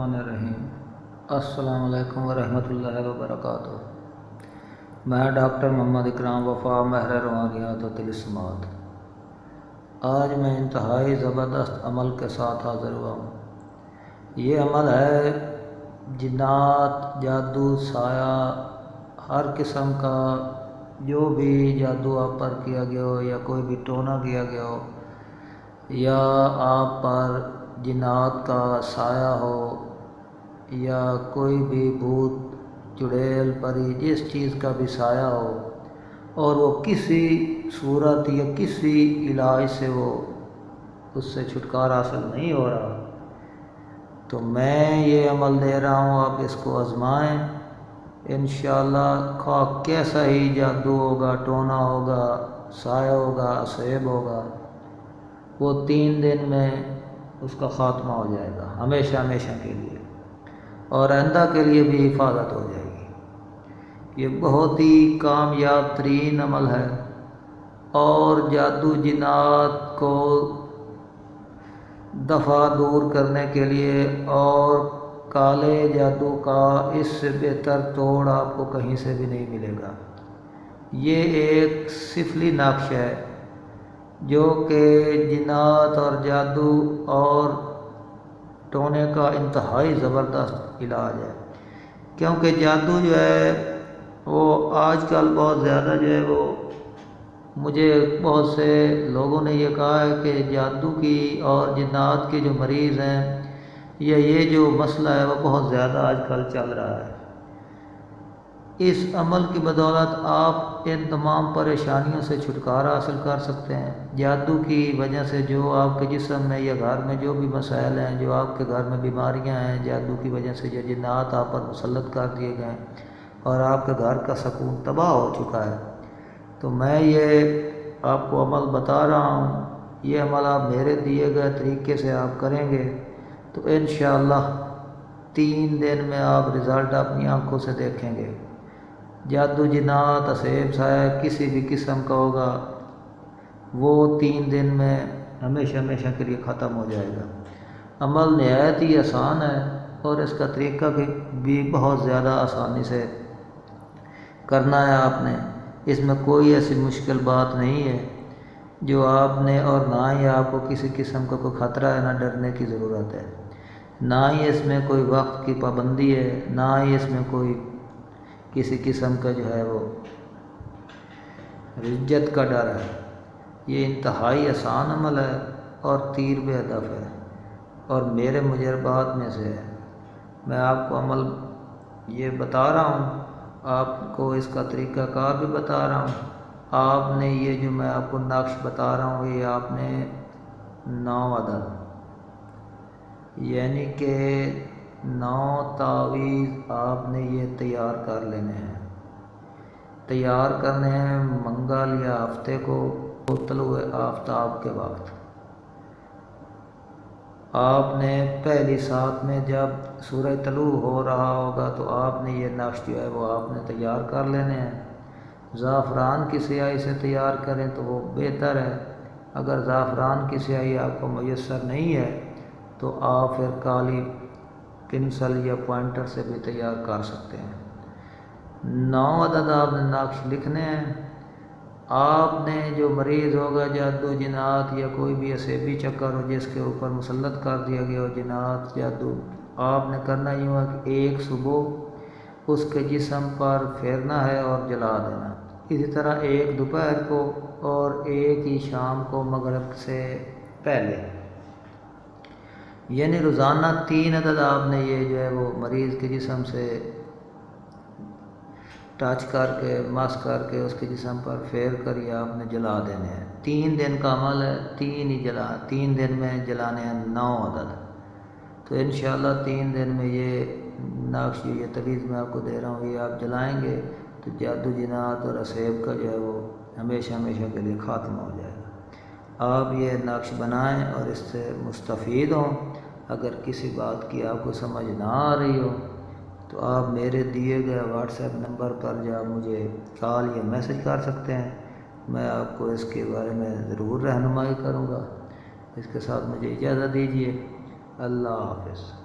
बिस्मिल्लाहिर्रहमानिर्रहीम। अस्सलामु अलैकुम वरहमतुल्लाहि वबरकातुहू। मैं डॉक्टर मोहम्मद इकराम वफ़ा महर रूहानियात व तिलिस्मात। आज मैं इंतहाई ज़बरदस्त अमल के साथ हाज़िर हुआ हूँ। ये अमल है जिन्नात, जादू, साया, हर किस्म का जो भी जादू आप पर किया गया हो या कोई भी टोना किया गया हो या आप पर जिन्नात का साया हो या कोई भी भूत, चुड़ैल, परी, जिस चीज़ का भी साया हो और वो किसी सूरत या किसी इलाज से वो उससे छुटकारा हासिल नहीं हो रहा, तो मैं ये अमल दे रहा हूँ, आप इसको आज़माएं। इंशाअल्लाह खा कैसा ही जादू होगा, टोना होगा, साया होगा, असेब होगा, वो 3 दिन में उसका ख़ात्मा हो जाएगा हमेशा हमेशा के लिए, और आइंदा के लिए भी हिफाजत हो जाएगी। ये बहुत ही कामयाब तरीन अमल है और जादू जिन्नात को दफ़ा दूर करने के लिए और काले जादू का इससे बेहतर तोड़ आपको कहीं से भी नहीं मिलेगा। ये एक सिफली नक्श है जो कि जिन्नात और जादू और टोने का इंतहाई ज़बरदस्त इलाज है, क्योंकि जादू जो है वो आजकल बहुत ज़्यादा जो है वो, मुझे बहुत से लोगों ने ये कहा है कि जादू की और जिन्नात के जो मरीज़ हैं या ये जो मसला है वो बहुत ज़्यादा आजकल चल रहा है। इस अमल की बदौलत आप इन तमाम परेशानियों से छुटकारा हासिल कर सकते हैं। जादू की वजह से जो आपके जिस्म में या घर में जो भी मसाइल हैं, जो आपके घर में बीमारियां हैं, जादू की वजह से जो जिन्नात आप पर मुसल्लत कर दिए गए हैं और आपके घर का सुकून तबाह हो चुका है, तो मैं ये आपको अमल बता रहा हूँ। ये अमल आप मेरे दिए गए तरीके से आप करेंगे तो इंशाअल्लाह 3 दिन में आप रिज़ल्ट अपनी आँखों से देखेंगे। जादू, जिन्नात, असेब, साया किसी भी किस्म का होगा वो 3 दिन में हमेशा हमेशा के लिए ख़त्म हो जाएगा। अमल नहायत ही आसान है और इसका तरीका भी बहुत ज़्यादा आसानी से करना है आपने। इसमें कोई ऐसी मुश्किल बात नहीं है जो आपने, और ना ही आपको किसी किस्म का कोई ख़तरा है, ना डरने की ज़रूरत है, ना ही इसमें कोई वक्त की पाबंदी है, ना ही इसमें कोई किसी किस्म का जो है वो रिज्जत का डर है। ये इंतहाई आसान अमल है और तीर बे हदफ है और मेरे मुजरबात में से है। मैं आपको अमल ये बता रहा हूँ, आपको इसका तरीक़ाकार भी बता रहा हूँ। आपने ये जो मैं आपको नक्श बता रहा हूँ, ये आपने 9 अदद यानी कि 9 तावीज़ आपने ये तैयार कर लेने हैं। तैयार करने हैं मंगल या हफ्ते को तलुए आफ्ताब के वक्त। आपने पहली साथ में जब सूरज तलू हो रहा होगा तो आपने ये नक्श जो है वो आपने तैयार कर लेने हैं। ज़ाफ़रान की स्याही से तैयार करें तो वो बेहतर है। अगर ज़ाफ़रान की स्याही आपको मुयस्सर नहीं है तो आप फिर काली पेंसिल या पॉइंटर से भी तैयार कर सकते हैं। 9 अदद आपने नक्श लिखने हैं। आपने जो मरीज़ होगा जादू, जिन्नात या कोई भी असेबी चक्कर हो जिसके ऊपर मुसल्लत कर दिया गया हो जिन्नात, जादू, आपने करना यूँ है कि एक सुबह उसके जिस्म पर फेरना है और जला देना। इसी तरह एक दोपहर को और एक ही शाम को मगरिब से पहले, यानी रोज़ाना 3 अदद आपने ये जो है वो मरीज़ के जिस्म से टच करके, मस करके उसके जिस्म पर फेर कर ये आपने जला देने हैं। 3 दिन का अमल है, 3 दिन में जलाने हैं 9 अदद। तो इंशाअल्लाह 3 दिन में ये नक्श, ये तवीज़ मैं आपको दे रहा हूँ, ये आप जलाएंगे तो जादू, जिन्नात और असेब का जो है वो हमेशा हमेशा के लिए ख़ात्मा हो जाएगा। आप ये नक्श बनाएं और इससे मुस्तफ़ीद हों। अगर किसी बात की आपको समझ ना आ रही हो तो आप मेरे दिए गए व्हाट्सएप नंबर पर जो आप मुझे कॉल या मैसेज कर सकते हैं। मैं आपको इसके बारे में ज़रूर रहनुमाई करूँगा। इसके साथ मुझे इजाज़त दीजिए। अल्लाह हाफ़िज़।